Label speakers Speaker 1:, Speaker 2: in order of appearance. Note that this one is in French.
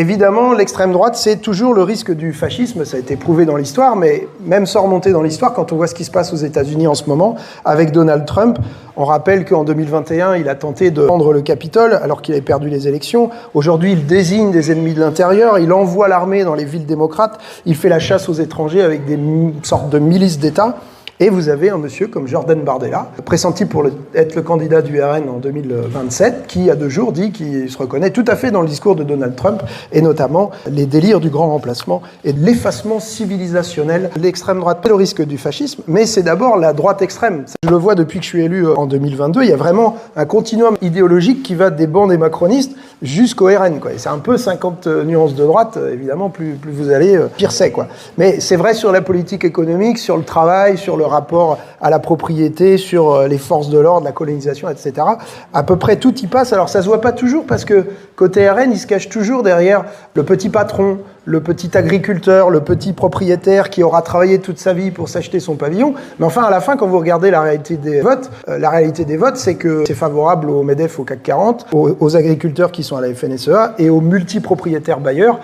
Speaker 1: Évidemment, l'extrême droite, c'est toujours le risque du fascisme, ça a été prouvé dans l'histoire, mais même sans remonter dans l'histoire, quand on voit ce qui se passe aux États-Unis en ce moment, avec Donald Trump, on rappelle qu'en 2021, il a tenté de prendre le Capitole alors qu'il avait perdu les élections. Aujourd'hui, il désigne des ennemis de l'intérieur, il envoie l'armée dans les villes démocrates, il fait la chasse aux étrangers avec des sortes de milices d'État. Et vous avez un monsieur comme Jordan Bardella, pressenti pour être le candidat du RN en 2027, qui, il y a 2 jours, dit qu'il se reconnaît tout à fait dans le discours de Donald Trump, et notamment les délires du grand remplacement et de l'effacement civilisationnel. L'extrême droite, c'est le risque du fascisme, mais c'est d'abord la droite extrême. Je le vois depuis que je suis élu en 2022, il y a vraiment un continuum idéologique qui va des bancs des macronistes jusqu'au RN, quoi. Et c'est un peu 50 nuances de droite, évidemment, plus vous allez, pire c'est, quoi. Mais c'est vrai sur la politique économique, sur le travail, sur le rapport à la propriété, sur les forces de l'ordre, la colonisation, etc. À peu près tout y passe. Alors ça se voit pas toujours parce que côté RN, il se cache toujours derrière le petit patron, le petit agriculteur, le petit propriétaire qui aura travaillé toute sa vie pour s'acheter son pavillon. Mais enfin, à la fin, quand vous regardez la réalité des votes, c'est que c'est favorable au MEDEF, au CAC 40, aux agriculteurs qui sont à la FNSEA et aux multipropriétaires bailleurs